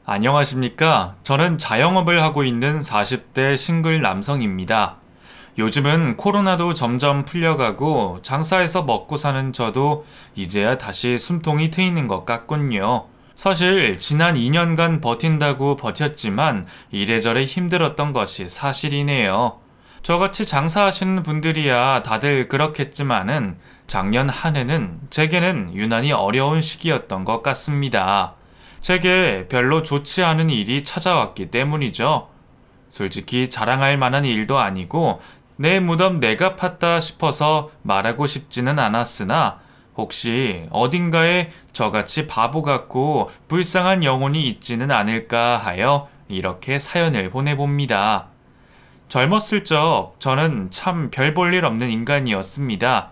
안녕하십니까? 저는 자영업을 하고 있는 40대 싱글 남성입니다. 요즘은 코로나도 점점 풀려가고 장사해서 먹고 사는 저도 이제야 다시 숨통이 트이는 것 같군요. 사실 지난 2년간 버틴다고 버텼지만 이래저래 힘들었던 것이 사실이네요. 저같이 장사하시는 분들이야 다들 그렇겠지만은 작년 한 해는 제게는 유난히 어려운 시기였던 것 같습니다. 제게 별로 좋지 않은 일이 찾아왔기 때문이죠. 솔직히 자랑할 만한 일도 아니고 내 무덤 내가 팠다 싶어서 말하고 싶지는 않았으나 혹시 어딘가에 저같이 바보 같고 불쌍한 영혼이 있지는 않을까 하여 이렇게 사연을 보내봅니다. 젊었을 적 저는 참 별 볼 일 없는 인간이었습니다.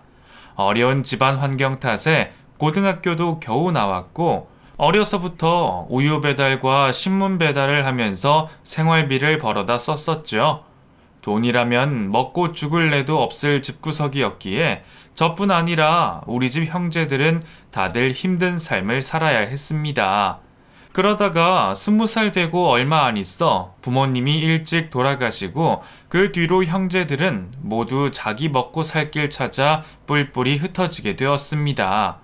어려운 집안 환경 탓에 고등학교도 겨우 나왔고 어려서부터 우유 배달과 신문 배달을 하면서 생활비를 벌어다 썼었죠. 돈이라면 먹고 죽을 내도 없을 집구석이었기에 저뿐 아니라 우리 집 형제들은 다들 힘든 삶을 살아야 했습니다. 그러다가 20살 되고 얼마 안 있어 부모님이 일찍 돌아가시고 그 뒤로 형제들은 모두 자기 먹고 살 길 찾아 뿔뿔이 흩어지게 되었습니다.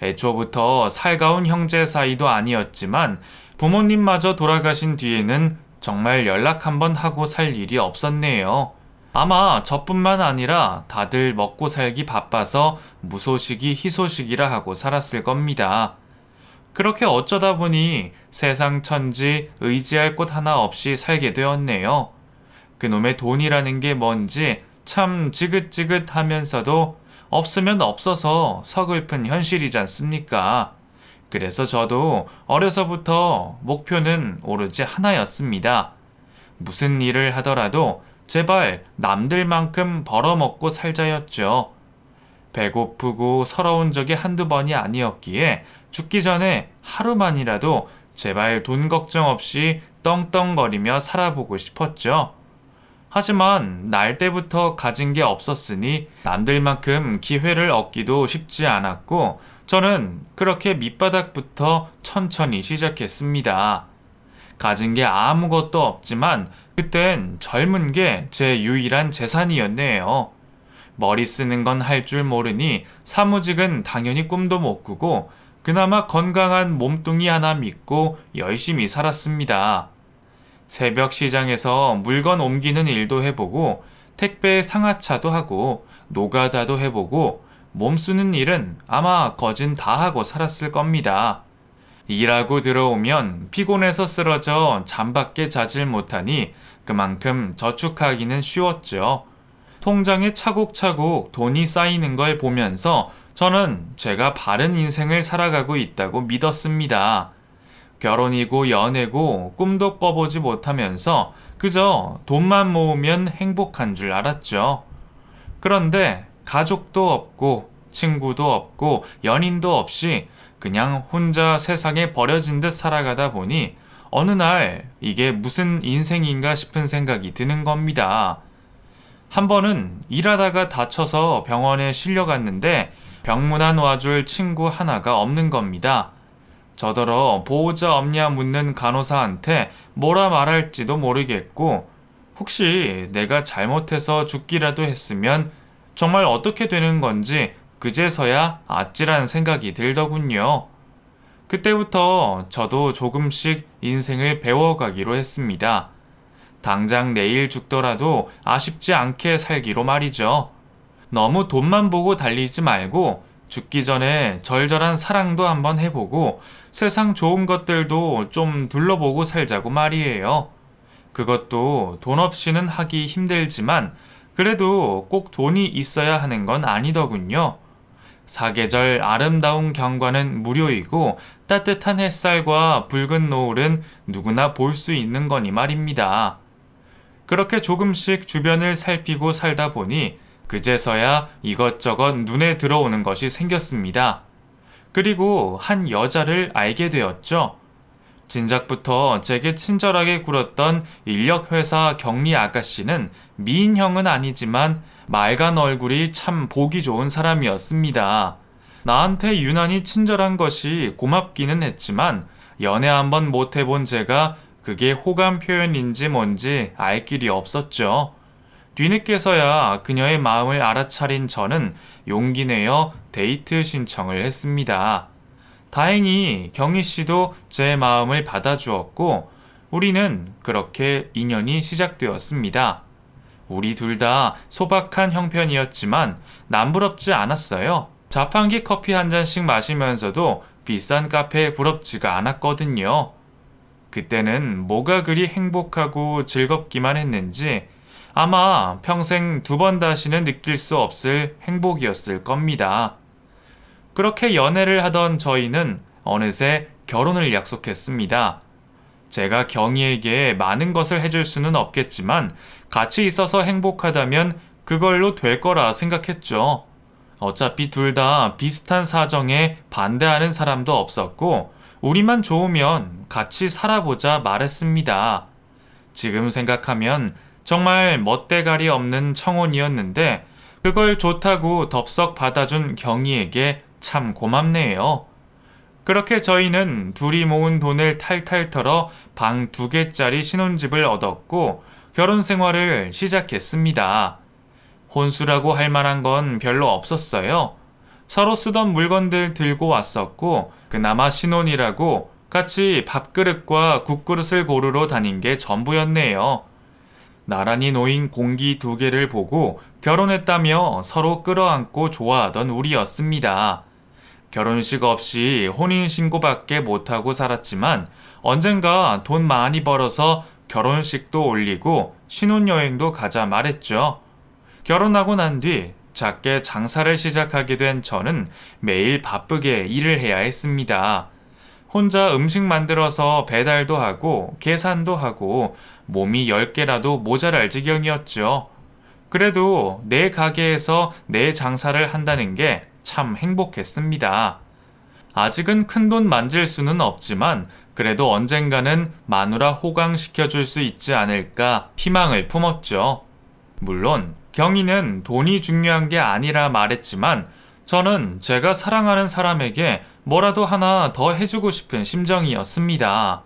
애초부터 살가운 형제 사이도 아니었지만 부모님마저 돌아가신 뒤에는 정말 연락 한번 하고 살 일이 없었네요. 아마 저뿐만 아니라 다들 먹고 살기 바빠서 무소식이 희소식이라 하고 살았을 겁니다. 그렇게 어쩌다 보니 세상 천지 의지할 곳 하나 없이 살게 되었네요. 그놈의 돈이라는 게 뭔지 참 지긋지긋하면서도 없으면 없어서 서글픈 현실이지 않습니까? 그래서 저도 어려서부터 목표는 오로지 하나였습니다. 무슨 일을 하더라도 제발 남들만큼 벌어먹고 살자였죠. 배고프고 서러운 적이 한두 번이 아니었기에 죽기 전에 하루만이라도 제발 돈 걱정 없이 떵떵거리며 살아보고 싶었죠. 하지만 날 때부터 가진 게 없었으니 남들만큼 기회를 얻기도 쉽지 않았고 저는 그렇게 밑바닥부터 천천히 시작했습니다. 가진 게 아무것도 없지만 그땐 젊은 게 제 유일한 재산이었네요. 머리 쓰는 건 할 줄 모르니 사무직은 당연히 꿈도 못 꾸고 그나마 건강한 몸뚱이 하나 믿고 열심히 살았습니다. 새벽 시장에서 물건 옮기는 일도 해보고 택배 상하차도 하고 노가다도 해보고 몸 쓰는 일은 아마 거진 다 하고 살았을 겁니다. 일하고 들어오면 피곤해서 쓰러져 잠밖에 자질 못하니 그만큼 저축하기는 쉬웠죠. 통장에 차곡차곡 돈이 쌓이는 걸 보면서 저는 제가 바른 인생을 살아가고 있다고 믿었습니다. 결혼이고 연애고 꿈도 꿔보지 못하면서 그저 돈만 모으면 행복한 줄 알았죠. 그런데 가족도 없고 친구도 없고 연인도 없이 그냥 혼자 세상에 버려진 듯 살아가다 보니 어느 날 이게 무슨 인생인가 싶은 생각이 드는 겁니다. 한 번은 일하다가 다쳐서 병원에 실려갔는데 병문안 와줄 친구 하나가 없는 겁니다. 저더러 보호자 없냐 묻는 간호사한테 뭐라 말할지도 모르겠고 혹시 내가 잘못해서 죽기라도 했으면 정말 어떻게 되는 건지 그제서야 아찔한 생각이 들더군요. 그때부터 저도 조금씩 인생을 배워가기로 했습니다. 당장 내일 죽더라도 아쉽지 않게 살기로 말이죠. 너무 돈만 보고 달리지 말고 죽기 전에 절절한 사랑도 한번 해보고 세상 좋은 것들도 좀 둘러보고 살자고 말이에요. 그것도 돈 없이는 하기 힘들지만 그래도 꼭 돈이 있어야 하는 건 아니더군요. 사계절 아름다운 경관은 무료이고 따뜻한 햇살과 붉은 노을은 누구나 볼 수 있는 거니 말입니다. 그렇게 조금씩 주변을 살피고 살다 보니 그제서야 이것저것 눈에 들어오는 것이 생겼습니다. 그리고 한 여자를 알게 되었죠. 진작부터 제게 친절하게 굴었던 인력회사 격리 아가씨는 미인형은 아니지만 맑은 얼굴이 참 보기 좋은 사람이었습니다. 나한테 유난히 친절한 것이 고맙기는 했지만 연애 한번 못 해본 제가 그게 호감 표현인지 뭔지 알 길이 없었죠. 뒤늦게서야 그녀의 마음을 알아차린 저는 용기 내어 데이트 신청을 했습니다. 다행히 경희 씨도 제 마음을 받아주었고 우리는 그렇게 인연이 시작되었습니다. 우리 둘 다 소박한 형편이었지만 남부럽지 않았어요. 자판기 커피 한 잔씩 마시면서도 비싼 카페에 부럽지가 않았거든요. 그때는 뭐가 그리 행복하고 즐겁기만 했는지 아마 평생 두 번 다시는 느낄 수 없을 행복이었을 겁니다. 그렇게 연애를 하던 저희는 어느새 결혼을 약속했습니다. 제가 경희에게 많은 것을 해줄 수는 없겠지만 같이 있어서 행복하다면 그걸로 될 거라 생각했죠. 어차피 둘 다 비슷한 사정에 반대하는 사람도 없었고 우리만 좋으면 같이 살아보자 말했습니다. 지금 생각하면 정말 멋대가리 없는 청혼이었는데 그걸 좋다고 덥석 받아준 경희에게 참 고맙네요. 그렇게 저희는 둘이 모은 돈을 탈탈 털어 방 2개짜리 신혼집을 얻었고 결혼 생활을 시작했습니다. 혼수라고 할 만한 건 별로 없었어요. 서로 쓰던 물건들 들고 왔었고 그나마 신혼이라고 같이 밥그릇과 국그릇을 고르러 다닌 게 전부였네요. 나란히 놓인 공기 2개를 보고 결혼했다며 서로 끌어안고 좋아하던 우리였습니다. 결혼식 없이 혼인신고밖에 못하고 살았지만 언젠가 돈 많이 벌어서 결혼식도 올리고 신혼여행도 가자 말했죠. 결혼하고 난 뒤 작게 장사를 시작하게 된 저는 매일 바쁘게 일을 해야 했습니다. 혼자 음식 만들어서 배달도 하고 계산도 하고 몸이 10개라도 모자랄 지경이었죠. 그래도 내 가게에서 내 장사를 한다는 게 참 행복했습니다. 아직은 큰돈 만질 수는 없지만 그래도 언젠가는 마누라 호강시켜줄 수 있지 않을까 희망을 품었죠. 물론 경희는 돈이 중요한 게 아니라 말했지만 저는 제가 사랑하는 사람에게 뭐라도 하나 더 해주고 싶은 심정이었습니다.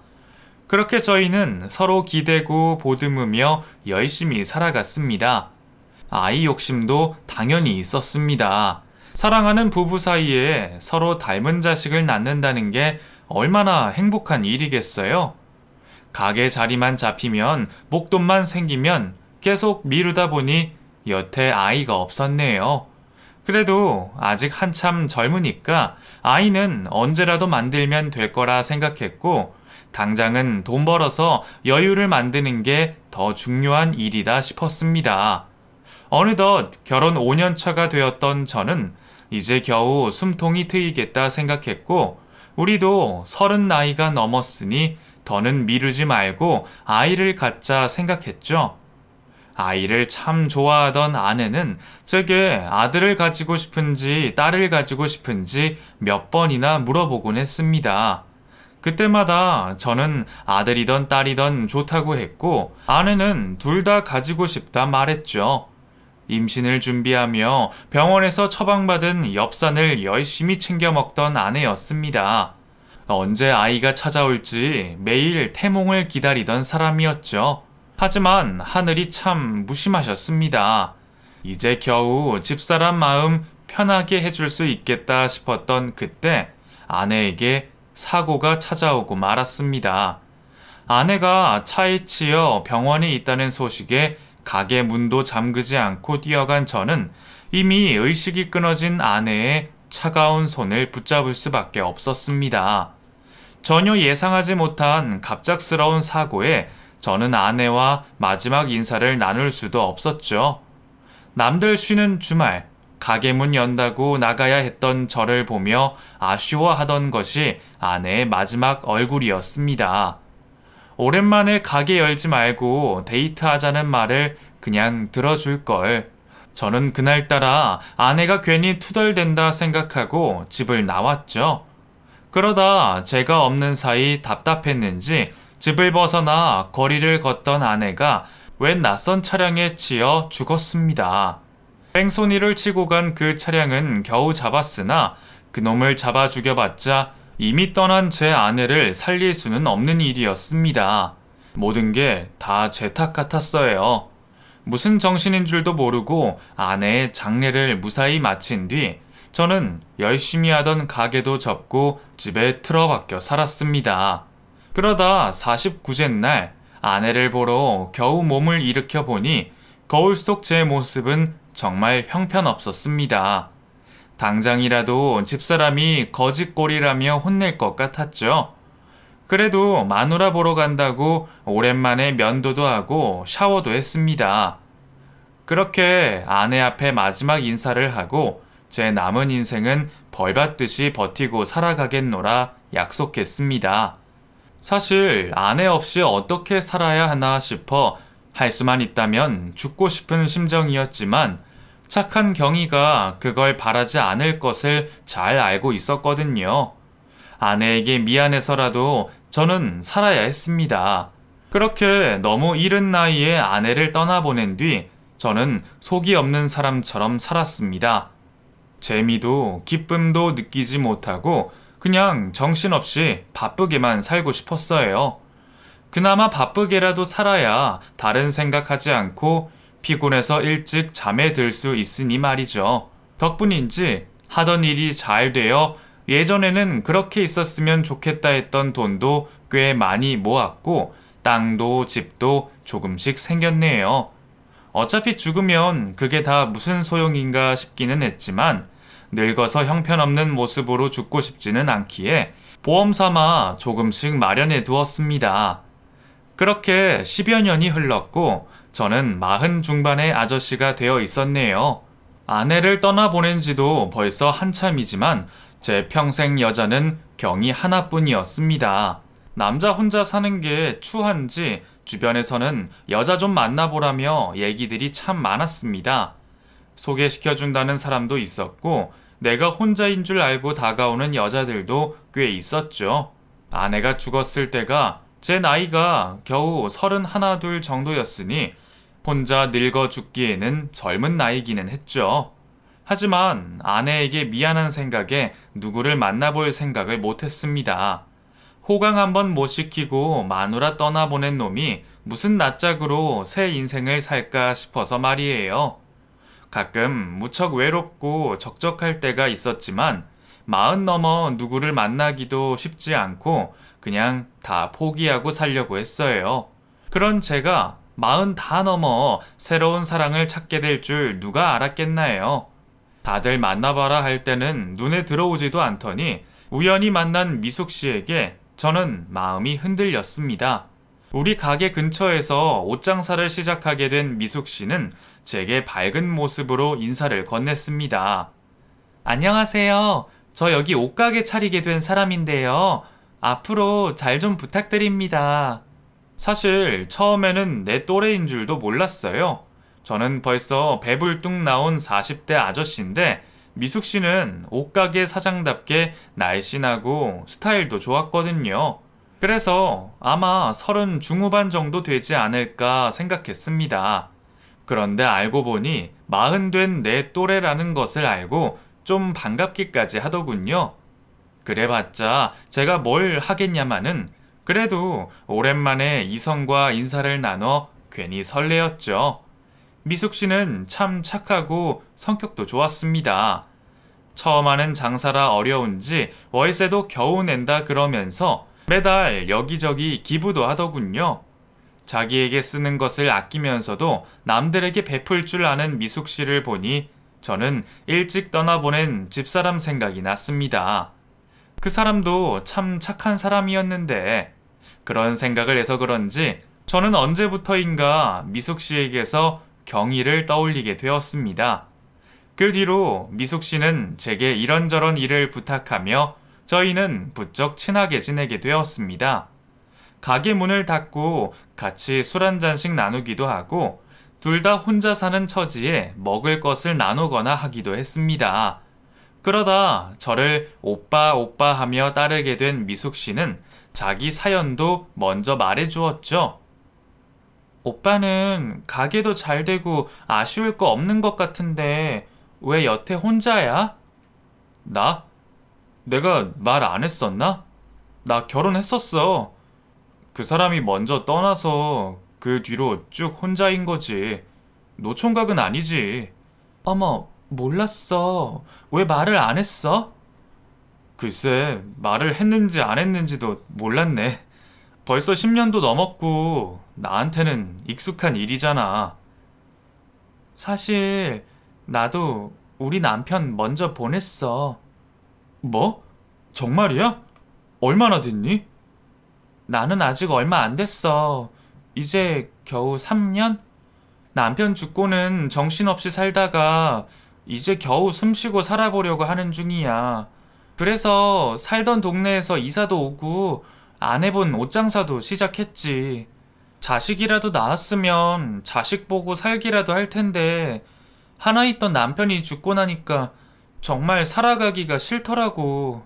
그렇게 저희는 서로 기대고 보듬으며 열심히 살아갔습니다. 아이 욕심도 당연히 있었습니다. 사랑하는 부부 사이에 서로 닮은 자식을 낳는다는 게 얼마나 행복한 일이겠어요? 가게 자리만 잡히면 목돈만 생기면 계속 미루다 보니 여태 아이가 없었네요. 그래도 아직 한참 젊으니까 아이는 언제라도 만들면 될 거라 생각했고 당장은 돈 벌어서 여유를 만드는 게 더 중요한 일이다 싶었습니다. 어느덧 결혼 5년 차가 되었던 저는 이제 겨우 숨통이 트이겠다 생각했고 우리도 30 나이가 넘었으니 더는 미루지 말고 아이를 갖자 생각했죠. 아이를 참 좋아하던 아내는 제게 아들을 가지고 싶은지 딸을 가지고 싶은지 몇 번이나 물어보곤 했습니다. 그때마다 저는 아들이던 딸이던 좋다고 했고 아내는 둘 다 가지고 싶다 말했죠. 임신을 준비하며 병원에서 처방받은 엽산을 열심히 챙겨 먹던 아내였습니다. 언제 아이가 찾아올지 매일 태몽을 기다리던 사람이었죠. 하지만 하늘이 참 무심하셨습니다. 이제 겨우 집사람 마음 편하게 해줄 수 있겠다 싶었던 그때 아내에게 사고가 찾아오고 말았습니다. 아내가 차에 치여 병원에 있다는 소식에 가게 문도 잠그지 않고 뛰어간 저는 이미 의식이 끊어진 아내의 차가운 손을 붙잡을 수밖에 없었습니다. 전혀 예상하지 못한 갑작스러운 사고에 저는 아내와 마지막 인사를 나눌 수도 없었죠. 남들 쉬는 주말, 가게 문 연다고 나가야 했던 저를 보며 아쉬워하던 것이 아내의 마지막 얼굴이었습니다. 오랜만에 가게 열지 말고 데이트하자는 말을 그냥 들어줄 걸. 저는 그날따라 아내가 괜히 투덜댄다 생각하고 집을 나왔죠. 그러다 제가 없는 사이 답답했는지 집을 벗어나 거리를 걷던 아내가 웬 낯선 차량에 치여 죽었습니다. 뺑소니를 치고 간 그 차량은 겨우 잡았으나 그놈을 잡아 죽여봤자 이미 떠난 제 아내를 살릴 수는 없는 일이었습니다. 모든 게 다 제 탓 같았어요. 무슨 정신인 줄도 모르고 아내의 장례를 무사히 마친 뒤 저는 열심히 하던 가게도 접고 집에 틀어박혀 살았습니다. 그러다 49째 날 아내를 보러 겨우 몸을 일으켜 보니 거울 속 제 모습은 정말 형편없었습니다. 당장이라도 집사람이 거짓골이라며 혼낼 것 같았죠. 그래도 마누라 보러 간다고 오랜만에 면도도 하고 샤워도 했습니다. 그렇게 아내 앞에 마지막 인사를 하고 제 남은 인생은 벌받듯이 버티고 살아가겠노라 약속했습니다. 사실 아내 없이 어떻게 살아야 하나 싶어 할 수만 있다면 죽고 싶은 심정이었지만 착한 경희가 그걸 바라지 않을 것을 잘 알고 있었거든요. 아내에게 미안해서라도 저는 살아야 했습니다. 그렇게 너무 이른 나이에 아내를 떠나보낸 뒤 저는 속이 없는 사람처럼 살았습니다. 재미도 기쁨도 느끼지 못하고 그냥 정신없이 바쁘게만 살고 싶었어요. 그나마 바쁘게라도 살아야 다른 생각하지 않고 피곤해서 일찍 잠에 들 수 있으니 말이죠. 덕분인지 하던 일이 잘 되어 예전에는 그렇게 있었으면 좋겠다 했던 돈도 꽤 많이 모았고 땅도 집도 조금씩 생겼네요. 어차피 죽으면 그게 다 무슨 소용인가 싶기는 했지만 늙어서 형편없는 모습으로 죽고 싶지는 않기에 보험 삼아 조금씩 마련해 두었습니다. 그렇게 10여 년이 흘렀고 저는 40 중반의 아저씨가 되어 있었네요. 아내를 떠나보낸 지도 벌써 한참이지만 제 평생 여자는 경이 하나뿐이었습니다. 남자 혼자 사는 게 추한지 주변에서는 여자 좀 만나보라며 얘기들이 참 많았습니다. 소개시켜준다는 사람도 있었고 내가 혼자인 줄 알고 다가오는 여자들도 꽤 있었죠. 아내가 죽었을 때가 제 나이가 겨우 31, 2 정도였으니 혼자 늙어 죽기에는 젊은 나이기는 했죠. 하지만 아내에게 미안한 생각에 누구를 만나볼 생각을 못했습니다. 호강 한번 못 시키고 마누라 떠나보낸 놈이 무슨 낯짝으로 새 인생을 살까 싶어서 말이에요. 가끔 무척 외롭고 적적할 때가 있었지만 40 넘어 누구를 만나기도 쉽지 않고 그냥 다 포기하고 살려고 했어요. 그런 제가 40 다 넘어 새로운 사랑을 찾게 될 줄 누가 알았겠나요? 다들 만나봐라 할 때는 눈에 들어오지도 않더니 우연히 만난 미숙 씨에게 저는 마음이 흔들렸습니다. 우리 가게 근처에서 옷장사를 시작하게 된 미숙 씨는 제게 밝은 모습으로 인사를 건넸습니다. 안녕하세요. 저 여기 옷가게 차리게 된 사람인데요. 앞으로 잘 좀 부탁드립니다. 사실 처음에는 내 또래인 줄도 몰랐어요. 저는 벌써 배불뚝 나온 40대 아저씨인데 미숙 씨는 옷가게 사장답게 날씬하고 스타일도 좋았거든요. 그래서 아마 30 중후반 정도 되지 않을까 생각했습니다. 그런데 알고 보니 40 된 내 또래라는 것을 알고 좀 반갑기까지 하더군요. 그래봤자 제가 뭘 하겠냐마는 그래도 오랜만에 이성과 인사를 나눠 괜히 설레었죠. 미숙 씨는 참 착하고 성격도 좋았습니다. 처음 하는 장사라 어려운지 월세도 겨우 낸다 그러면서 매달 여기저기 기부도 하더군요. 자기에게 쓰는 것을 아끼면서도 남들에게 베풀 줄 아는 미숙 씨를 보니 저는 일찍 떠나보낸 집사람 생각이 났습니다. 그 사람도 참 착한 사람이었는데 그런 생각을 해서 그런지 저는 언제부터인가 미숙 씨에게서 경의를 떠올리게 되었습니다. 그 뒤로 미숙 씨는 제게 이런저런 일을 부탁하며 저희는 부쩍 친하게 지내게 되었습니다. 가게 문을 닫고 같이 술 한 잔씩 나누기도 하고 둘 다 혼자 사는 처지에 먹을 것을 나누거나 하기도 했습니다. 그러다 저를 오빠 오빠 하며 따르게 된 미숙 씨는 자기 사연도 먼저 말해 주었죠. 오빠는 가게도 잘 되고 아쉬울 거 없는 것 같은데 왜 여태 혼자야? 나? 내가 말 안 했었나? 나 결혼했었어. 그 사람이 먼저 떠나서 그 뒤로 쭉 혼자인 거지. 노총각은 아니지. 어머, 몰랐어. 왜 말을 안 했어? 글쎄, 말을 했는지 안 했는지도 몰랐네. 벌써 10년도 넘었고, 나한테는 익숙한 일이잖아. 사실, 나도 우리 남편 먼저 보냈어. 뭐? 정말이야? 얼마나 됐니? 나는 아직 얼마 안 됐어. 이제 겨우 3년? 남편 죽고는 정신없이 살다가 이제 겨우 숨쉬고 살아보려고 하는 중이야. 그래서 살던 동네에서 이사도 오고 안 해본 옷장사도 시작했지. 자식이라도 낳았으면 자식 보고 살기라도 할 텐데 하나 있던 남편이 죽고 나니까 정말 살아가기가 싫더라고.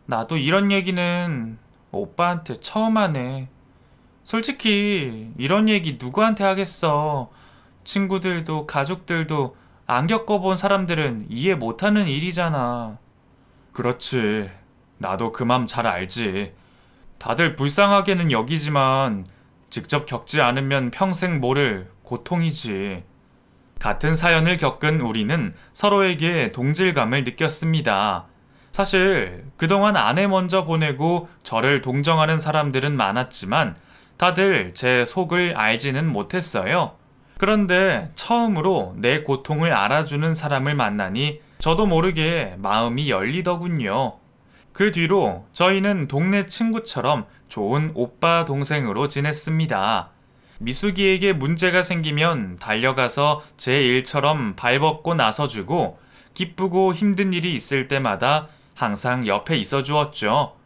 나도 이런 얘기는 오빠한테 처음 하네. 솔직히 이런 얘기 누구한테 하겠어. 친구들도 가족들도 안 겪어본 사람들은 이해 못하는 일이잖아. 그렇지. 나도 그 맘 잘 알지. 다들 불쌍하게는 여기지만 직접 겪지 않으면 평생 모를 고통이지. 같은 사연을 겪은 우리는 서로에게 동질감을 느꼈습니다. 사실 그동안 아내 먼저 보내고 저를 동정하는 사람들은 많았지만 다들 제 속을 알지는 못했어요. 그런데 처음으로 내 고통을 알아주는 사람을 만나니 저도 모르게 마음이 열리더군요. 그 뒤로 저희는 동네 친구처럼 좋은 오빠 동생으로 지냈습니다. 미숙이에게 문제가 생기면 달려가서 제 일처럼 발벗고 나서주고 기쁘고 힘든 일이 있을 때마다 항상 옆에 있어 주었죠.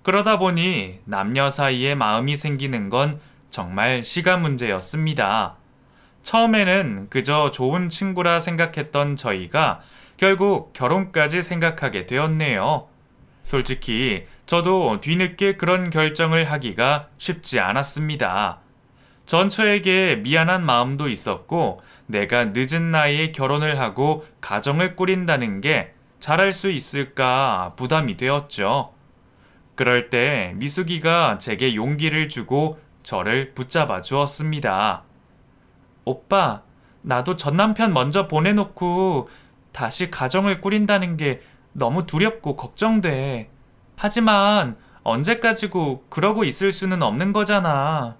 그러다 보니 남녀 사이에 마음이 생기는 건 정말 시간 문제였습니다. 처음에는 그저 좋은 친구라 생각했던 저희가 결국 결혼까지 생각하게 되었네요. 솔직히 저도 뒤늦게 그런 결정을 하기가 쉽지 않았습니다. 전처에게 미안한 마음도 있었고 내가 늦은 나이에 결혼을 하고 가정을 꾸린다는 게 잘할 수 있을까 부담이 되었죠. 그럴 때 미숙이가 제게 용기를 주고 저를 붙잡아 주었습니다. 오빠, 나도 전 남편 먼저 보내놓고 다시 가정을 꾸린다는 게 너무 두렵고 걱정돼. 하지만 언제까지고 그러고 있을 수는 없는 거잖아.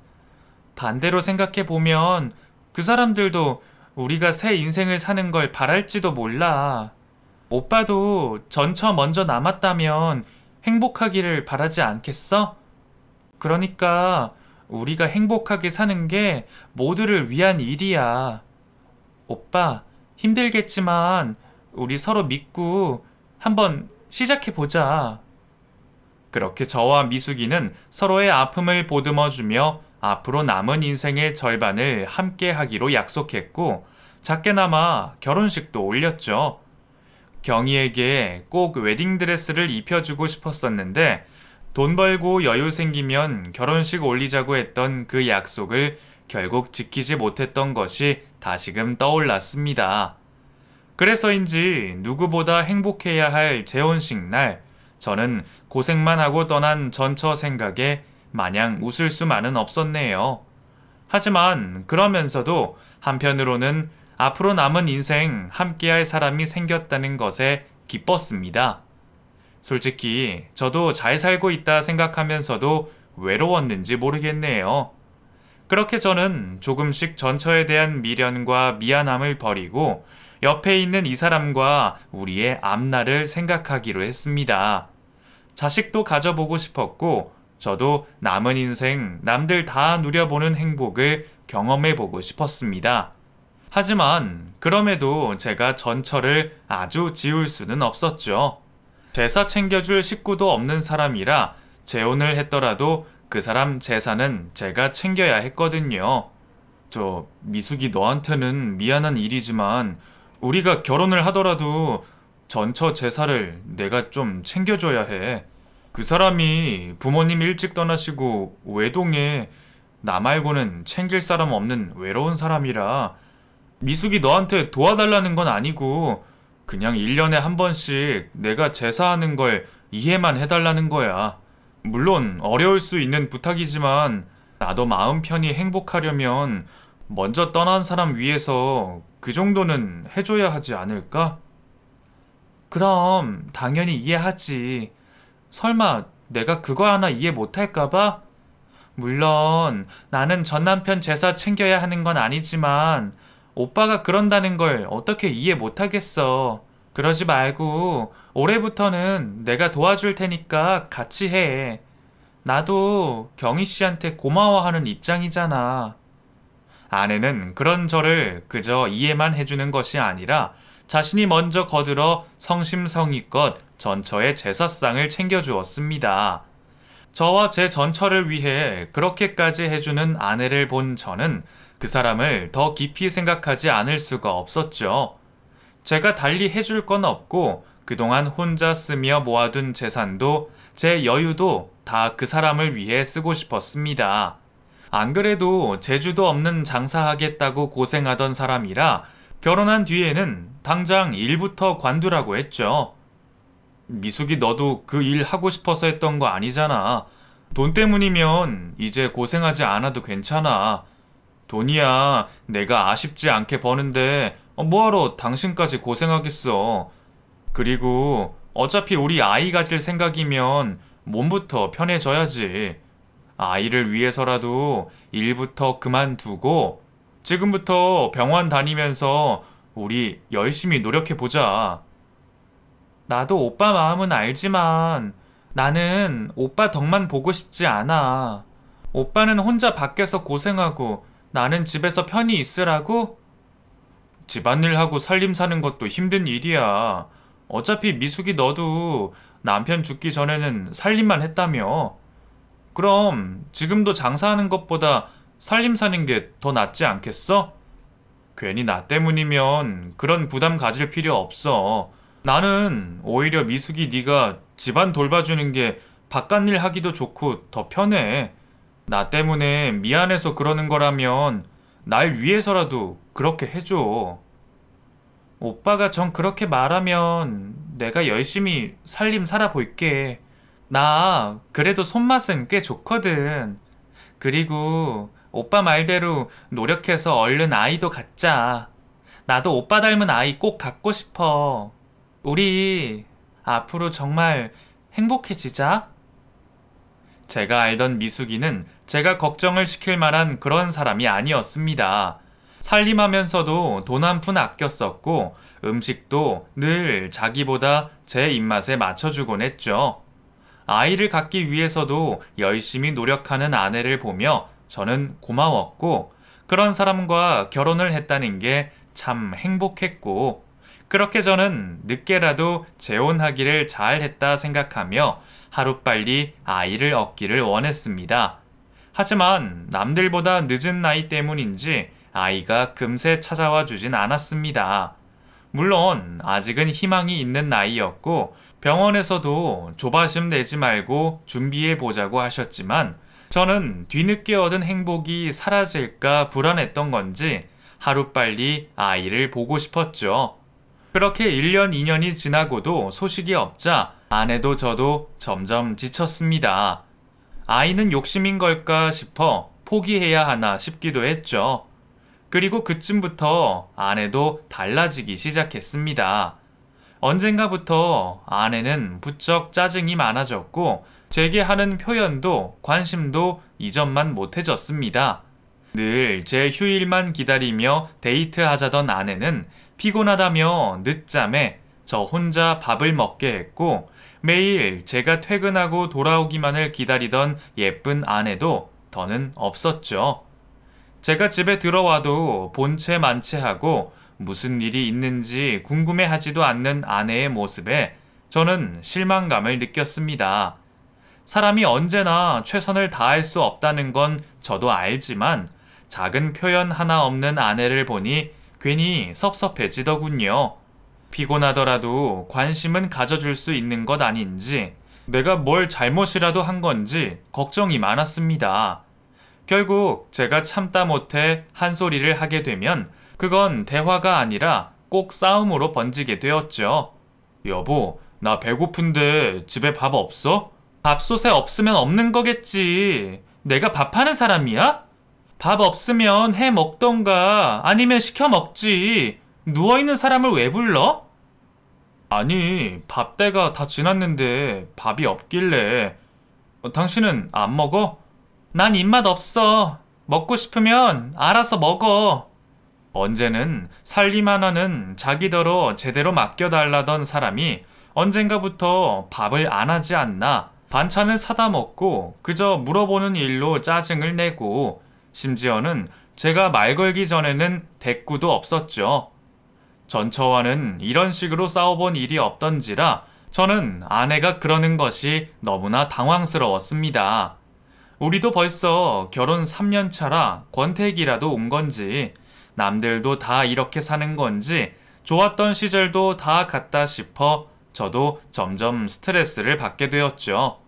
반대로 생각해보면 그 사람들도 우리가 새 인생을 사는 걸 바랄지도 몰라. 오빠도 전처 먼저 남았다면 행복하기를 바라지 않겠어? 그러니까 우리가 행복하게 사는 게 모두를 위한 일이야. 오빠, 힘들겠지만 우리 서로 믿고 한번 시작해보자. 그렇게 저와 미숙이는 서로의 아픔을 보듬어주며 앞으로 남은 인생의 절반을 함께 하기로 약속했고 작게나마 결혼식도 올렸죠. 경희에게 꼭 웨딩드레스를 입혀주고 싶었었는데 돈 벌고 여유 생기면 결혼식 올리자고 했던 그 약속을 결국 지키지 못했던 것이 다시금 떠올랐습니다. 그래서인지 누구보다 행복해야 할 재혼식 날, 저는 고생만 하고 떠난 전처 생각에 마냥 웃을 수만은 없었네요. 하지만 그러면서도 한편으로는 앞으로 남은 인생 함께할 사람이 생겼다는 것에 기뻤습니다. 솔직히 저도 잘 살고 있다 생각하면서도 외로웠는지 모르겠네요. 그렇게 저는 조금씩 전처에 대한 미련과 미안함을 버리고 옆에 있는 이 사람과 우리의 앞날을 생각하기로 했습니다. 자식도 가져보고 싶었고 저도 남은 인생 남들 다 누려보는 행복을 경험해보고 싶었습니다. 하지만 그럼에도 제가 전처를 아주 지울 수는 없었죠. 제사 챙겨줄 식구도 없는 사람이라 재혼을 했더라도 그 사람 재산은 제가 챙겨야 했거든요. 미숙이 너한테는 미안한 일이지만 우리가 결혼을 하더라도 전처 제사를 내가 좀 챙겨줘야 해. 그 사람이 부모님 일찍 떠나시고 외동에 나 말고는 챙길 사람 없는 외로운 사람이라 미숙이 너한테 도와달라는 건 아니고 그냥 1년에 한 번씩 내가 제사하는 걸 이해만 해달라는 거야. 물론 어려울 수 있는 부탁이지만 나도 마음 편히 행복하려면 먼저 떠난 사람 위해서 그 정도는 해줘야 하지 않을까? 그럼 당연히 이해하지. 설마 내가 그거 하나 이해 못할까봐? 물론 나는 전 남편 제사 챙겨야 하는 건 아니지만 오빠가 그런다는 걸 어떻게 이해 못하겠어. 그러지 말고 올해부터는 내가 도와줄 테니까 같이 해. 나도 경희 씨한테 고마워하는 입장이잖아. 아내는 그런 저를 그저 이해만 해주는 것이 아니라 자신이 먼저 거들어 성심성의껏 전처의 제사상을 챙겨주었습니다. 저와 제 전처를 위해 그렇게까지 해주는 아내를 본 저는 그 사람을 더 깊이 생각하지 않을 수가 없었죠. 제가 달리 해줄 건 없고 그동안 혼자 쓰며 모아둔 재산도 제 여유도 다 그 사람을 위해 쓰고 싶었습니다. 안 그래도 재주도 없는 장사하겠다고 고생하던 사람이라 결혼한 뒤에는 당장 일부터 관두라고 했죠. 미숙이 너도 그 일 하고 싶어서 했던 거 아니잖아. 돈 때문이면 이제 고생하지 않아도 괜찮아. 돈이야 내가 아쉽지 않게 버는데 뭐하러 당신까지 고생하겠어. 그리고 어차피 우리 아이 가질 생각이면 몸부터 편해져야지. 아이를 위해서라도 일부터 그만두고 지금부터 병원 다니면서 우리 열심히 노력해보자. 나도 오빠 마음은 알지만 나는 오빠 덕만 보고 싶지 않아. 오빠는 혼자 밖에서 고생하고 나는 집에서 편히 있으라고? 집안일하고 살림 사는 것도 힘든 일이야. 어차피 미숙이 너도 남편 죽기 전에는 살림만 했다며. 그럼 지금도 장사하는 것보다 살림 사는 게 더 낫지 않겠어? 괜히 나 때문이면 그런 부담 가질 필요 없어. 나는 오히려 미숙이 네가 집안 돌봐주는 게 바깥일 하기도 좋고 더 편해. 나 때문에 미안해서 그러는 거라면 날 위해서라도 그렇게 해줘. 오빠가 전 그렇게 말하면 내가 열심히 살림 살아볼게. 나 그래도 손맛은 꽤 좋거든. 그리고 오빠 말대로 노력해서 얼른 아이도 갖자. 나도 오빠 닮은 아이 꼭 갖고 싶어. 우리 앞으로 정말 행복해지자. 제가 알던 미숙이는 제가 걱정을 시킬 만한 그런 사람이 아니었습니다. 살림하면서도 돈 한 푼 아껴 썼고 음식도 늘 자기보다 제 입맛에 맞춰주곤 했죠. 아이를 갖기 위해서도 열심히 노력하는 아내를 보며 저는 고마웠고 그런 사람과 결혼을 했다는 게 참 행복했고 그렇게 저는 늦게라도 재혼하기를 잘했다 생각하며 하루빨리 아이를 얻기를 원했습니다. 하지만 남들보다 늦은 나이 때문인지 아이가 금세 찾아와 주진 않았습니다. 물론 아직은 희망이 있는 나이였고 병원에서도 조바심 내지 말고 준비해 보자고 하셨지만 저는 뒤늦게 얻은 행복이 사라질까 불안했던 건지 하루빨리 아이를 보고 싶었죠. 그렇게 1년, 2년이 지나고도 소식이 없자 아내도 저도 점점 지쳤습니다. 아이는 욕심인 걸까 싶어 포기해야 하나 싶기도 했죠. 그리고 그쯤부터 아내도 달라지기 시작했습니다. 언젠가부터 아내는 부쩍 짜증이 많아졌고 제게 하는 표현도 관심도 이전만 못해졌습니다. 늘 제 휴일만 기다리며 데이트하자던 아내는 피곤하다며 늦잠에 저 혼자 밥을 먹게 했고 매일 제가 퇴근하고 돌아오기만을 기다리던 예쁜 아내도 더는 없었죠. 제가 집에 들어와도 본체 만체하고 무슨 일이 있는지 궁금해하지도 않는 아내의 모습에 저는 실망감을 느꼈습니다. 사람이 언제나 최선을 다할 수 없다는 건 저도 알지만 작은 표현 하나 없는 아내를 보니 괜히 섭섭해지더군요. 피곤하더라도 관심은 가져줄 수 있는 것 아닌지 내가 뭘 잘못이라도 한 건지 걱정이 많았습니다. 결국 제가 참다 못해 한 소리를 하게 되면 그건 대화가 아니라 꼭 싸움으로 번지게 되었죠. 여보, 나 배고픈데 집에 밥 없어? 밥솥에 없으면 없는 거겠지. 내가 밥하는 사람이야? 밥 없으면 해 먹던가 아니면 시켜 먹지. 누워있는 사람을 왜 불러? 아니, 밥 때가 다 지났는데 밥이 없길래. 당신은 안 먹어? 난 입맛 없어. 먹고 싶으면 알아서 먹어. 언제는 살림 하나는 자기더러 제대로 맡겨달라던 사람이 언젠가부터 밥을 안 하지 않나 반찬을 사다 먹고 그저 물어보는 일로 짜증을 내고 심지어는 제가 말 걸기 전에는 대꾸도 없었죠. 전처와는 이런 식으로 싸워본 일이 없던지라 저는 아내가 그러는 것이 너무나 당황스러웠습니다. 우리도 벌써 결혼 3년 차라 권태기라도 온 건지 남들도 다 이렇게 사는 건지 좋았던 시절도 다 갔다 싶어 저도 점점 스트레스를 받게 되었죠.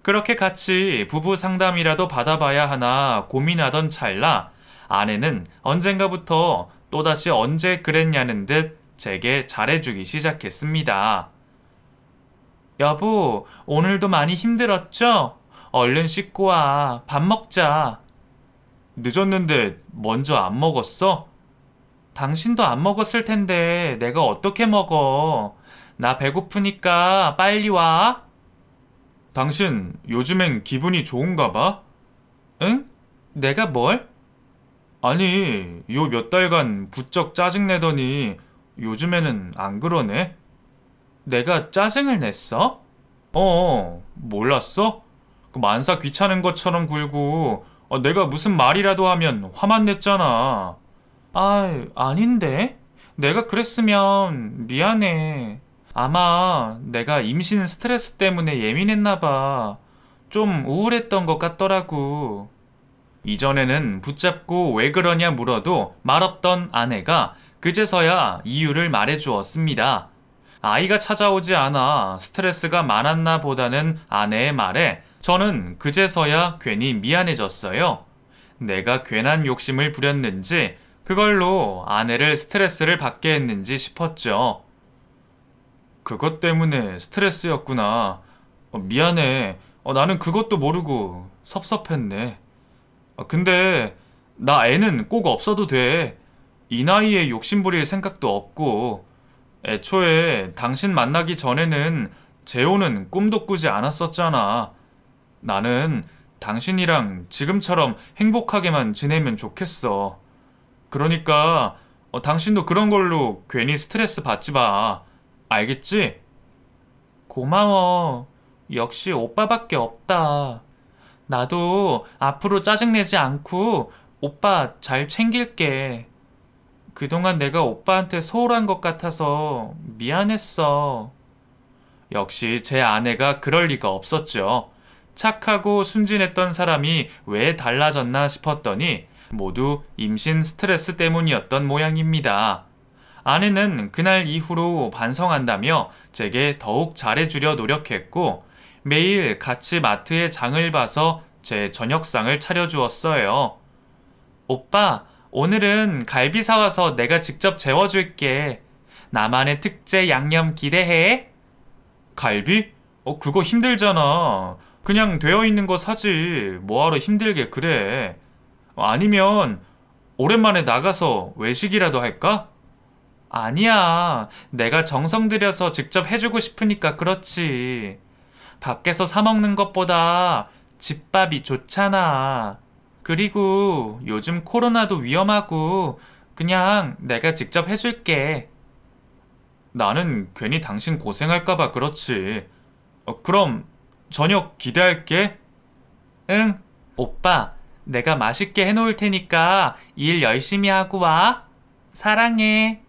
그렇게 같이 부부 상담이라도 받아봐야 하나 고민하던 찰나 아내는 언젠가부터 또다시 언제 그랬냐는 듯 제게 잘해주기 시작했습니다. 여보, 오늘도 많이 힘들었죠? 얼른 씻고 와. 밥 먹자. 늦었는데 먼저 안 먹었어? 당신도 안 먹었을 텐데 내가 어떻게 먹어? 나 배고프니까 빨리 와. 당신 요즘엔 기분이 좋은가 봐? 응? 내가 뭘? 아니, 요 몇 달간 부쩍 짜증내더니 요즘에는 안 그러네? 내가 짜증을 냈어? 몰랐어? 그 만사 귀찮은 것처럼 굴고 내가 무슨 말이라도 하면 화만 냈잖아. 아닌데? 내가 그랬으면 미안해. 아마 내가 임신 스트레스 때문에 예민했나 봐. 좀 우울했던 것 같더라고. 이전에는 붙잡고 왜 그러냐 물어도 말없던 아내가 그제서야 이유를 말해 주었습니다. 아이가 찾아오지 않아 스트레스가 많았나 보다는 아내의 말에 저는 그제서야 괜히 미안해졌어요. 내가 괜한 욕심을 부렸는지 그걸로 아내를 스트레스를 받게 했는지 싶었죠. 그것 때문에 스트레스였구나. 미안해. 나는 그것도 모르고 섭섭했네. 근데 나 애는 꼭 없어도 돼. 이 나이에 욕심 부릴 생각도 없고 애초에 당신 만나기 전에는 재혼은 꿈도 꾸지 않았었잖아. 나는 당신이랑 지금처럼 행복하게만 지내면 좋겠어. 그러니까 당신도 그런 걸로 괜히 스트레스 받지 마. 알겠지? 고마워. 역시 오빠밖에 없다. 나도 앞으로 짜증내지 않고 오빠 잘 챙길게. 그동안 내가 오빠한테 소홀한 것 같아서 미안했어. 역시 제 아내가 그럴 리가 없었죠. 착하고 순진했던 사람이 왜 달라졌나 싶었더니 모두 임신 스트레스 때문이었던 모양입니다. 아내는 그날 이후로 반성한다며 제게 더욱 잘해주려 노력했고 매일 같이 마트에 장을 봐서 제 저녁상을 차려주었어요. 오빠, 오늘은 갈비 사와서 내가 직접 재워줄게. 나만의 특제 양념 기대해. 갈비? 그거 힘들잖아. 그냥 되어 있는 거 사지. 뭐하러 힘들게 그래. 아니면 오랜만에 나가서 외식이라도 할까? 아니야. 내가 정성 들여서 직접 해주고 싶으니까 그렇지. 밖에서 사 먹는 것보다 집밥이 좋잖아. 그리고 요즘 코로나도 위험하고 그냥 내가 직접 해줄게. 나는 괜히 당신 고생할까봐 그렇지. 그럼 저녁 기대할게. 응, 오빠, 내가 맛있게 해놓을 테니까 일 열심히 하고 와. 사랑해.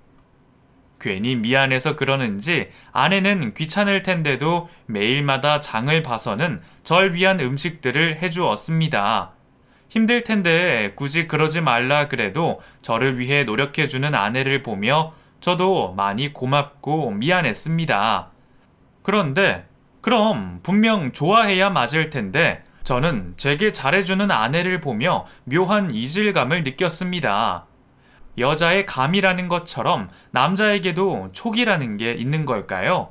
괜히 미안해서 그러는지 아내는 귀찮을 텐데도 매일마다 장을 봐서는 절 위한 음식들을 해주었습니다. 힘들 텐데 굳이 그러지 말라 그래도 저를 위해 노력해주는 아내를 보며 저도 많이 고맙고 미안했습니다. 그런데 그럼 분명 좋아해야 맞을 텐데 저는 제게 잘해주는 아내를 보며 묘한 이질감을 느꼈습니다. 여자의 감이라는 것처럼 남자에게도 촉이라는 게 있는 걸까요?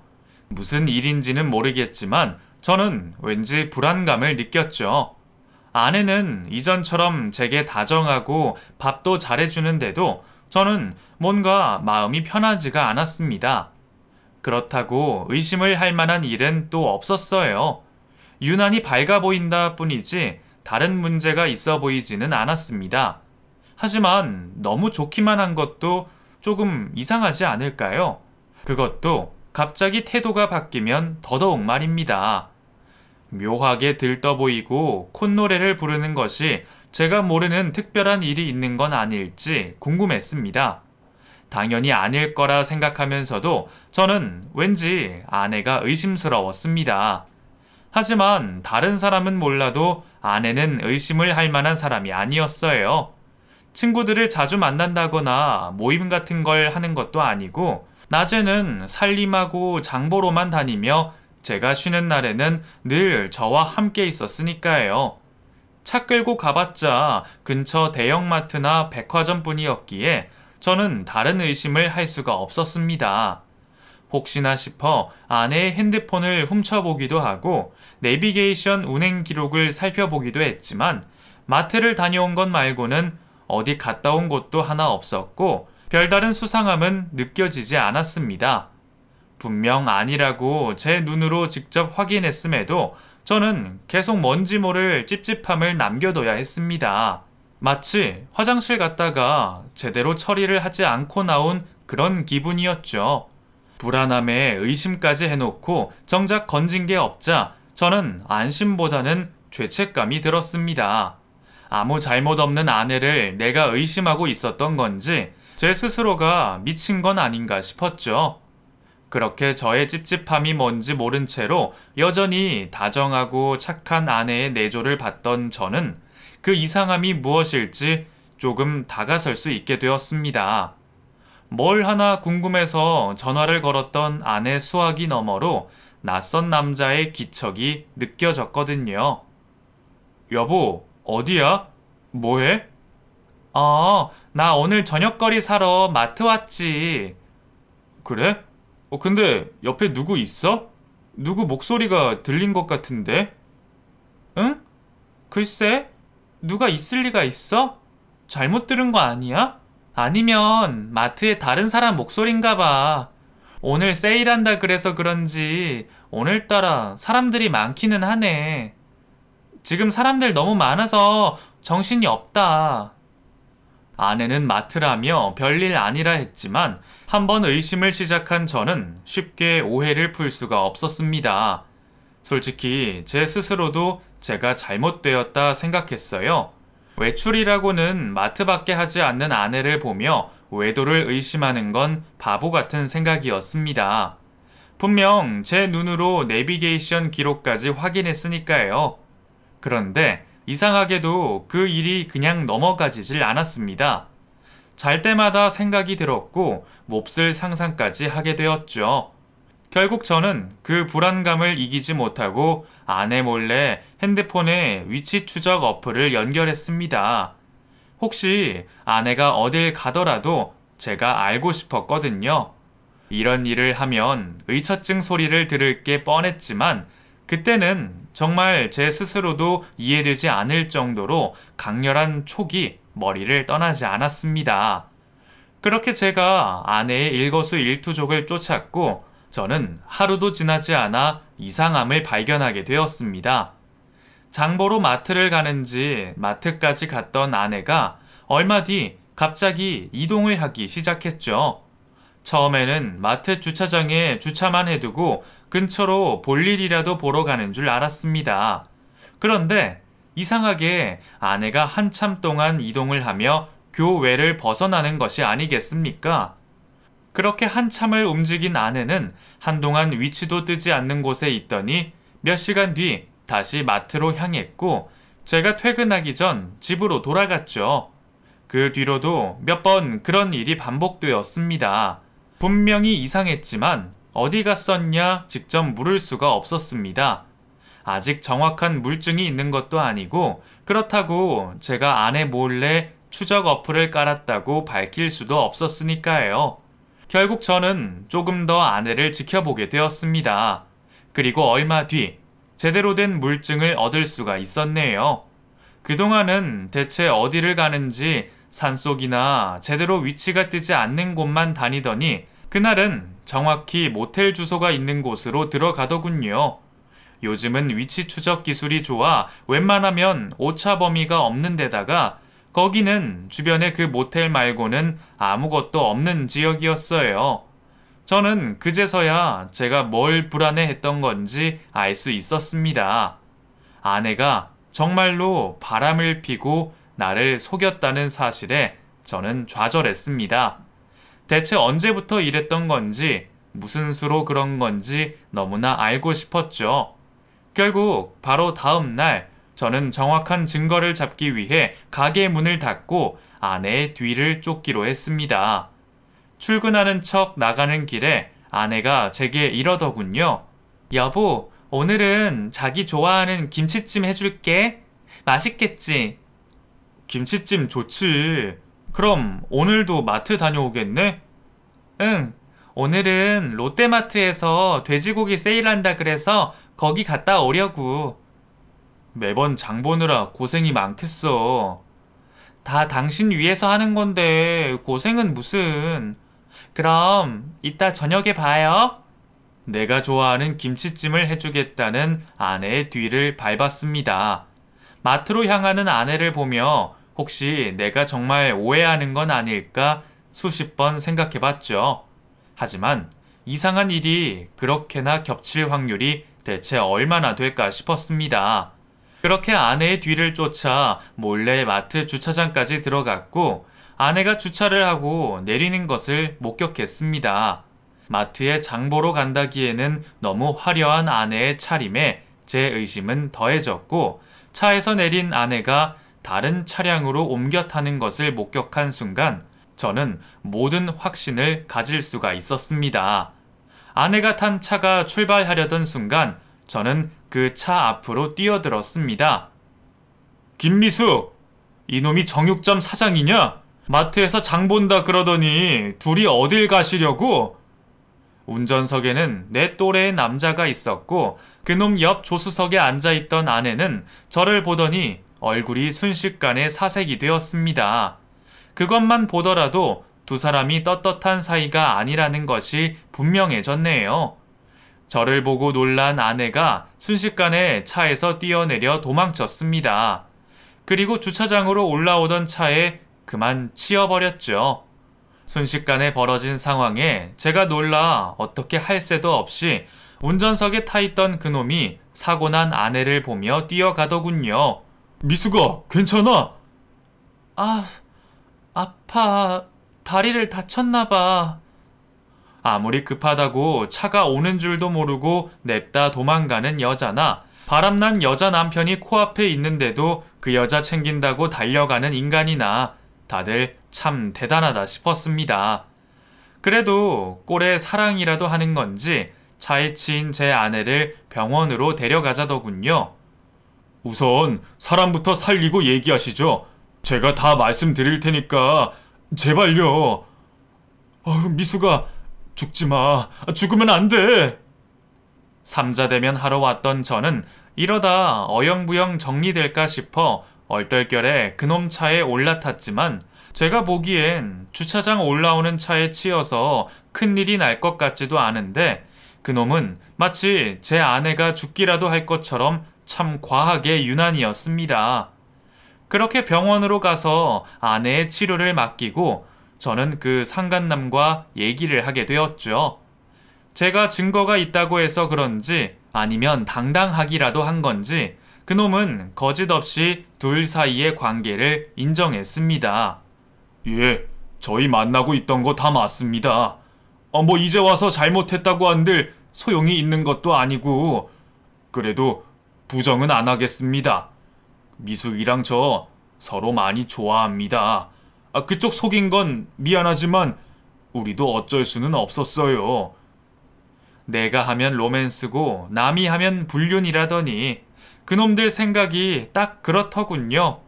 무슨 일인지는 모르겠지만 저는 왠지 불안감을 느꼈죠. 아내는 이전처럼 제게 다정하고 밥도 잘해주는데도 저는 뭔가 마음이 편하지가 않았습니다. 그렇다고 의심을 할 만한 일은 또 없었어요. 유난히 밝아 보인다 뿐이지 다른 문제가 있어 보이지는 않았습니다. 하지만 너무 좋기만 한 것도 조금 이상하지 않을까요? 그것도 갑자기 태도가 바뀌면 더더욱 말입니다. 묘하게 들떠 보이고 콧노래를 부르는 것이 제가 모르는 특별한 일이 있는 건 아닐지 궁금했습니다. 당연히 아닐 거라 생각하면서도 저는 왠지 아내가 의심스러웠습니다. 하지만 다른 사람은 몰라도 아내는 의심을 할 만한 사람이 아니었어요. 친구들을 자주 만난다거나 모임 같은 걸 하는 것도 아니고 낮에는 살림하고 장보러만 다니며 제가 쉬는 날에는 늘 저와 함께 있었으니까요. 차 끌고 가봤자 근처 대형마트나 백화점뿐이었기에 저는 다른 의심을 할 수가 없었습니다. 혹시나 싶어 아내의 핸드폰을 훔쳐보기도 하고 내비게이션 운행 기록을 살펴보기도 했지만 마트를 다녀온 것 말고는 어디 갔다 온 곳도 하나 없었고 별다른 수상함은 느껴지지 않았습니다. 분명 아니라고 제 눈으로 직접 확인했음에도 저는 계속 뭔지 모를 찝찝함을 남겨둬야 했습니다. 마치 화장실 갔다가 제대로 처리를 하지 않고 나온 그런 기분이었죠. 불안함에 의심까지 해놓고 정작 건진 게 없자 저는 안심보다는 죄책감이 들었습니다. 아무 잘못 없는 아내를 내가 의심하고 있었던 건지 제 스스로가 미친 건 아닌가 싶었죠. 그렇게 저의 찝찝함이 뭔지 모른 채로 여전히 다정하고 착한 아내의 내조를 받던 저는 그 이상함이 무엇일지 조금 다가설 수 있게 되었습니다. 뭘 하나 궁금해서 전화를 걸었던 아내 수화기 너머로 낯선 남자의 기척이 느껴졌거든요. 여보, 어디야? 뭐해? 나 오늘 저녁거리 사러 마트 왔지. 그래? 근데 옆에 누구 있어? 누구 목소리가 들린 것 같은데? 응? 글쎄, 누가 있을 리가 있어? 잘못 들은 거 아니야? 아니면 마트에 다른 사람 목소린가 봐. 오늘 세일한다 그래서 그런지 오늘따라 사람들이 많기는 하네. 지금 사람들 너무 많아서 정신이 없다. 아내는 마트라며 별일 아니라 했지만 한번 의심을 시작한 저는 쉽게 오해를 풀 수가 없었습니다. 솔직히 제 스스로도 제가 잘못되었다 생각했어요. 외출이라고는 마트밖에 하지 않는 아내를 보며 외도를 의심하는 건 바보 같은 생각이었습니다. 분명 제 눈으로 내비게이션 기록까지 확인했으니까요. 그런데 이상하게도 그 일이 그냥 넘어가지질 않았습니다. 잘 때마다 생각이 들었고 몹쓸 상상까지 하게 되었죠. 결국 저는 그 불안감을 이기지 못하고 아내 몰래 핸드폰에 위치 추적 어플을 연결했습니다. 혹시 아내가 어딜 가더라도 제가 알고 싶었거든요. 이런 일을 하면 의처증 소리를 들을 게 뻔했지만 그때는 정말 제 스스로도 이해되지 않을 정도로 강렬한 촉이 머리를 떠나지 않았습니다. 그렇게 제가 아내의 일거수일투족을 쫓았고 저는 하루도 지나지 않아 이상함을 발견하게 되었습니다. 장보러 마트를 가는지 마트까지 갔던 아내가 얼마 뒤 갑자기 이동을 하기 시작했죠. 처음에는 마트 주차장에 주차만 해두고 근처로 볼일이라도 보러 가는 줄 알았습니다. 그런데 이상하게 아내가 한참 동안 이동을 하며 교외를 벗어나는 것이 아니겠습니까? 그렇게 한참을 움직인 아내는 한동안 위치도 뜨지 않는 곳에 있더니 몇 시간 뒤 다시 마트로 향했고 제가 퇴근하기 전 집으로 돌아갔죠. 그 뒤로도 몇 번 그런 일이 반복되었습니다. 분명히 이상했지만 어디 갔었냐 직접 물을 수가 없었습니다. 아직 정확한 물증이 있는 것도 아니고 그렇다고 제가 아내 몰래 추적 어플을 깔았다고 밝힐 수도 없었으니까요. 결국 저는 조금 더 아내를 지켜보게 되었습니다. 그리고 얼마 뒤 제대로 된 물증을 얻을 수가 있었네요. 그동안은 대체 어디를 가는지 산속이나 제대로 위치가 뜨지 않는 곳만 다니더니 그날은 정확히 모텔 주소가 있는 곳으로 들어가더군요. 요즘은 위치 추적 기술이 좋아 웬만하면 오차 범위가 없는 데다가 거기는 주변에 그 모텔 말고는 아무것도 없는 지역이었어요. 저는 그제서야 제가 뭘 불안해했던 건지 알 수 있었습니다. 아내가 정말로 바람을 피고 나를 속였다는 사실에 저는 좌절했습니다. 대체 언제부터 이랬던 건지, 무슨 수로 그런 건지 너무나 알고 싶었죠. 결국 바로 다음 날 저는 정확한 증거를 잡기 위해 가게 문을 닫고 아내의 뒤를 쫓기로 했습니다. 출근하는 척 나가는 길에 아내가 제게 이러더군요. 여보, 오늘은 자기 좋아하는 김치찜 해줄게. 맛있겠지? 김치찜 좋지. 그럼 오늘도 마트 다녀오겠네? 응. 오늘은 롯데마트에서 돼지고기 세일한다 그래서 거기 갔다 오려고. 매번 장 보느라 고생이 많겠어. 다 당신 위해서 하는 건데 고생은 무슨. 그럼 이따 저녁에 봐요. 내가 좋아하는 김치찜을 해주겠다는 아내의 뒤를 밟았습니다. 마트로 향하는 아내를 보며 혹시 내가 정말 오해하는 건 아닐까 수십 번 생각해봤죠. 하지만 이상한 일이 그렇게나 겹칠 확률이 대체 얼마나 될까 싶었습니다. 그렇게 아내의 뒤를 쫓아 몰래 마트 주차장까지 들어갔고 아내가 주차를 하고 내리는 것을 목격했습니다. 마트에 장 보러 간다기에는 너무 화려한 아내의 차림에 제 의심은 더해졌고 차에서 내린 아내가 다른 차량으로 옮겨 타는 것을 목격한 순간 저는 모든 확신을 가질 수가 있었습니다. 아내가 탄 차가 출발하려던 순간 저는 그 차 앞으로 뛰어들었습니다. 김미숙! 이놈이 정육점 사장이냐? 마트에서 장 본다 그러더니 둘이 어딜 가시려고? 운전석에는 내 또래의 남자가 있었고 그놈 옆 조수석에 앉아있던 아내는 저를 보더니 얼굴이 순식간에 사색이 되었습니다. 그것만 보더라도 두 사람이 떳떳한 사이가 아니라는 것이 분명해졌네요. 저를 보고 놀란 아내가 순식간에 차에서 뛰어내려 도망쳤습니다. 그리고 주차장으로 올라오던 차에 그만 치여버렸죠. 순식간에 벌어진 상황에 제가 놀라 어떻게 할 새도 없이 운전석에 타있던 그놈이 사고난 아내를 보며 뛰어가더군요. 미숙아, 괜찮아? 아파. 다리를 다쳤나봐. 아무리 급하다고 차가 오는 줄도 모르고 냅다 도망가는 여자나 바람난 여자 남편이 코앞에 있는데도 그 여자 챙긴다고 달려가는 인간이나 다들 참 대단하다 싶었습니다. 그래도 꼴에 사랑이라도 하는 건지 차에 치인 제 아내를 병원으로 데려가자더군요. 우선 사람부터 살리고 얘기하시죠. 제가 다 말씀드릴 테니까 제발요. 미숙아, 죽지 마. 죽으면 안 돼. 삼자대면 하러 왔던 저는 이러다 어영부영 정리될까 싶어 얼떨결에 그놈 차에 올라탔지만 제가 보기엔 주차장 올라오는 차에 치여서 큰일이 날 것 같지도 않은데 그놈은 마치 제 아내가 죽기라도 할 것처럼 참 과하게 유난이었습니다. 그렇게 병원으로 가서 아내의 치료를 맡기고 저는 그 상간남과 얘기를 하게 되었죠. 제가 증거가 있다고 해서 그런지 아니면 당당하기라도 한 건지 그놈은 거짓없이 둘 사이의 관계를 인정했습니다. 예, 저희 만나고 있던 거 다 맞습니다. 뭐 이제 와서 잘못했다고 한들 소용이 있는 것도 아니고 그래도 부정은 안 하겠습니다. 미숙이랑 저 서로 많이 좋아합니다. 그쪽 속인 건 미안하지만 우리도 어쩔 수는 없었어요. 내가 하면 로맨스고 남이 하면 불륜이라더니 그놈들 생각이 딱 그렇더군요.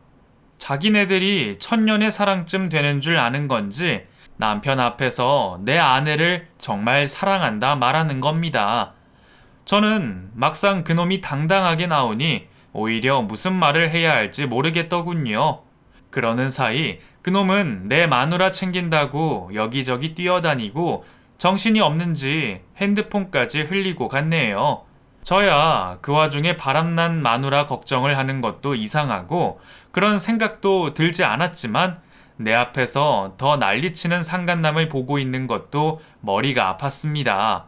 자기네들이 천년의 사랑쯤 되는 줄 아는 건지 남편 앞에서 내 아내를 정말 사랑한다 말하는 겁니다. 저는 막상 그놈이 당당하게 나오니 오히려 무슨 말을 해야 할지 모르겠더군요. 그러는 사이 그놈은 내 마누라 챙긴다고 여기저기 뛰어다니고 정신이 없는지 핸드폰까지 흘리고 갔네요. 저야 그 와중에 바람난 마누라 걱정을 하는 것도 이상하고 그런 생각도 들지 않았지만 내 앞에서 더 난리치는 상간남을 보고 있는 것도 머리가 아팠습니다.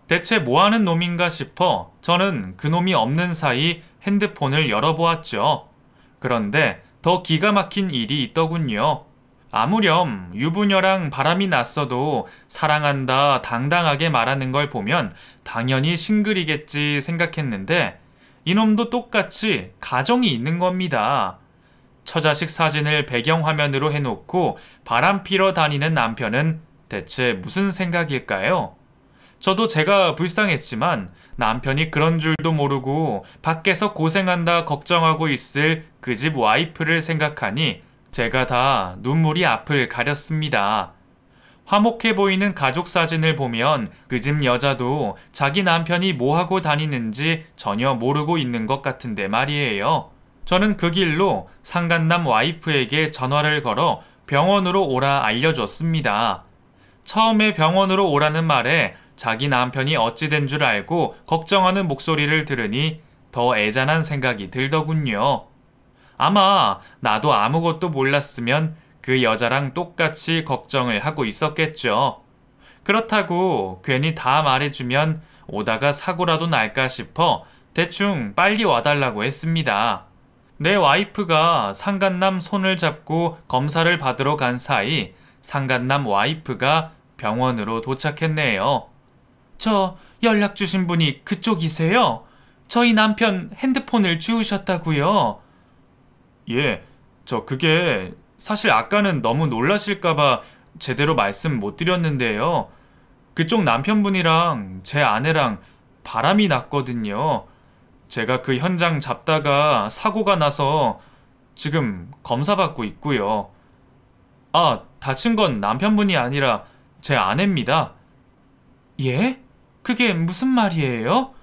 대체 뭐하는 놈인가 싶어 저는 그놈이 없는 사이 핸드폰을 열어보았죠. 그런데 더 기가 막힌 일이 있더군요. 아무렴 유부녀랑 바람이 났어도 사랑한다 당당하게 말하는 걸 보면 당연히 싱글이겠지 생각했는데 이놈도 똑같이 가정이 있는 겁니다. 처자식 사진을 배경화면으로 해놓고 바람 피러 다니는 남편은 대체 무슨 생각일까요? 저도 제가 불쌍했지만 남편이 그런 줄도 모르고 밖에서 고생한다 걱정하고 있을 그 집 와이프를 생각하니 제가 다 눈물이 앞을 가렸습니다. 화목해 보이는 가족 사진을 보면 그 집 여자도 자기 남편이 뭐하고 다니는지 전혀 모르고 있는 것 같은데 말이에요. 저는 그 길로 상간남 와이프에게 전화를 걸어 병원으로 오라 알려줬습니다. 처음에 병원으로 오라는 말에 자기 남편이 어찌 된 줄 알고 걱정하는 목소리를 들으니 더 애잔한 생각이 들더군요. 아마 나도 아무것도 몰랐으면 그 여자랑 똑같이 걱정을 하고 있었겠죠. 그렇다고 괜히 다 말해주면 오다가 사고라도 날까 싶어 대충 빨리 와달라고 했습니다. 내 와이프가 상간남 손을 잡고 검사를 받으러 간 사이 상간남 와이프가 병원으로 도착했네요. 저 연락 주신 분이 그쪽이세요? 저희 남편 핸드폰을 주우셨다고요? 예, 그게 사실 아까는 너무 놀라실까봐 제대로 말씀 못 드렸는데요. 그쪽 남편분이랑 제 아내랑 바람이 났거든요. 제가 그 현장 잡다가 사고가 나서 지금 검사받고 있고요. 아, 다친 건 남편분이 아니라 제 아내입니다. 예? 그게 무슨 말이에요?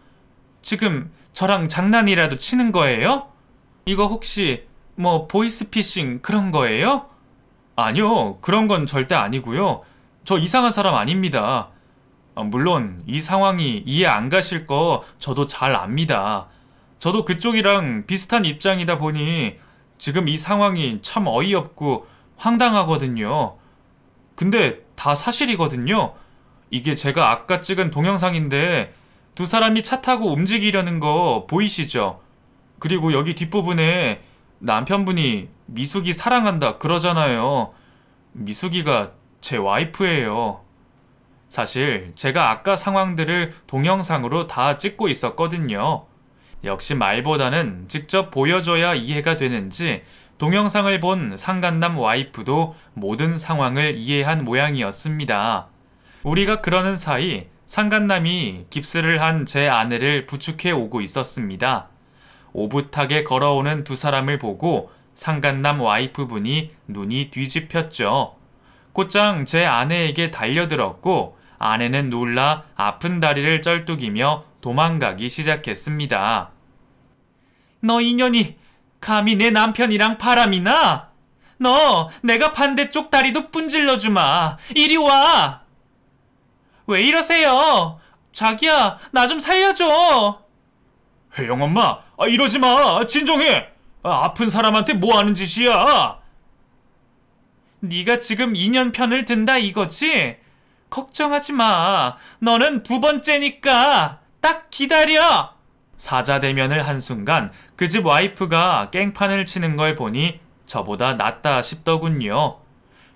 지금 저랑 장난이라도 치는 거예요? 이거 혹시 보이스피싱 그런 거예요? 아니요, 그런 건 절대 아니고요. 저 이상한 사람 아닙니다. 물론 이 상황이 이해 안 가실 거 저도 잘 압니다. 저도 그쪽이랑 비슷한 입장이다 보니 지금 이 상황이 참 어이없고 황당하거든요. 근데 다 사실이거든요. 이게 제가 아까 찍은 동영상인데 두 사람이 차 타고 움직이려는 거 보이시죠? 그리고 여기 뒷부분에 남편분이 미숙이 사랑한다 그러잖아요. 미숙이가 제 와이프예요. 사실 제가 아까 상황들을 동영상으로 다 찍고 있었거든요. 역시 말보다는 직접 보여줘야 이해가 되는지 동영상을 본 상간남 와이프도 모든 상황을 이해한 모양이었습니다. 우리가 그러는 사이 상간남이 깁스를 한 제 아내를 부축해 오고 있었습니다. 오붓하게 걸어오는 두 사람을 보고 상간남 와이프분이 눈이 뒤집혔죠. 곧장 제 아내에게 달려들었고 아내는 놀라 아픈 다리를 쩔뚝이며 도망가기 시작했습니다. 너 이년이 감히 내 남편이랑 바람이 나? 너 내가 반대쪽 다리도 분질러주마. 이리 와. 왜 이러세요? 자기야, 나 좀 살려줘. 혜영 엄마, 이러지 마. 진정해. 아픈 사람한테 뭐 하는 짓이야? 네가 지금 인연 편을 든다 이거지? 걱정하지 마. 너는 두 번째니까 딱 기다려. 사자대면을 한 순간 그 집 와이프가 깽판을 치는 걸 보니 저보다 낫다 싶더군요.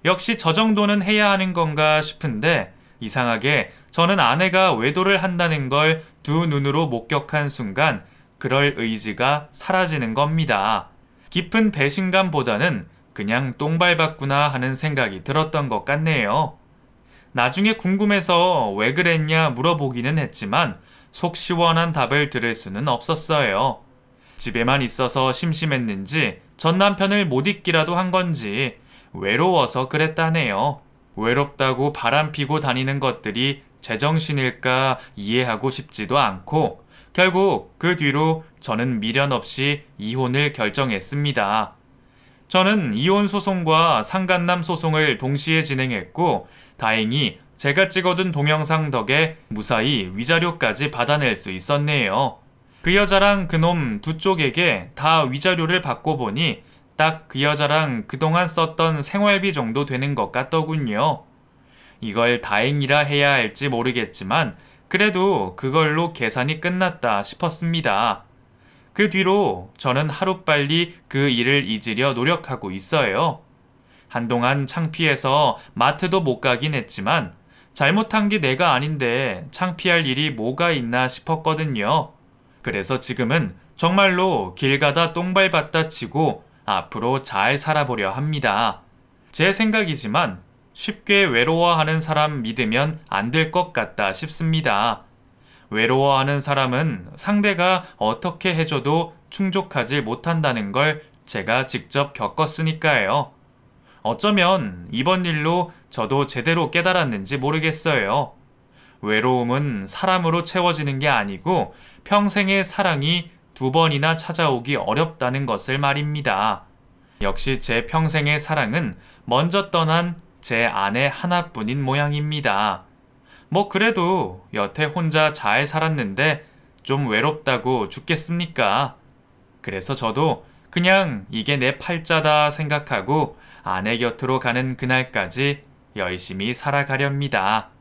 역시 저 정도는 해야 하는 건가 싶은데 이상하게 저는 아내가 외도를 한다는 걸 두 눈으로 목격한 순간 그럴 의지가 사라지는 겁니다. 깊은 배신감보다는 그냥 똥 밟았구나 하는 생각이 들었던 것 같네요. 나중에 궁금해서 왜 그랬냐 물어보기는 했지만 속 시원한 답을 들을 수는 없었어요. 집에만 있어서 심심했는지 전 남편을 못 잊기라도 한 건지 외로워서 그랬다네요. 외롭다고 바람피고 다니는 것들이 제정신일까 이해하고 싶지도 않고 결국 그 뒤로 저는 미련 없이 이혼을 결정했습니다. 저는 이혼 소송과 상간남 소송을 동시에 진행했고 다행히 제가 찍어둔 동영상 덕에 무사히 위자료까지 받아낼 수 있었네요. 그 여자랑 그놈 두 쪽에게 다 위자료를 받고 보니 딱 그 여자랑 그동안 썼던 생활비 정도 되는 것 같더군요. 이걸 다행이라 해야 할지 모르겠지만 그래도 그걸로 계산이 끝났다 싶었습니다. 그 뒤로 저는 하루빨리 그 일을 잊으려 노력하고 있어요. 한동안 창피해서 마트도 못 가긴 했지만 잘못한 게 내가 아닌데 창피할 일이 뭐가 있나 싶었거든요. 그래서 지금은 정말로 길 가다 똥 밟았다 치고 앞으로 잘 살아보려 합니다. 제 생각이지만 쉽게 외로워하는 사람 믿으면 안 될 것 같다 싶습니다. 외로워하는 사람은 상대가 어떻게 해줘도 충족하지 못한다는 걸 제가 직접 겪었으니까요. 어쩌면 이번 일로 저도 제대로 깨달았는지 모르겠어요. 외로움은 사람으로 채워지는 게 아니고 평생의 사랑이 두 번이나 찾아오기 어렵다는 것을 말입니다. 역시 제 평생의 사랑은 먼저 떠난 제 아내 하나뿐인 모양입니다. 뭐 그래도 여태 혼자 잘 살았는데 좀 외롭다고 죽겠습니까? 그래서 저도 그냥 이게 내 팔자다 생각하고 아내 곁으로 가는 그날까지 열심히 살아가렵니다.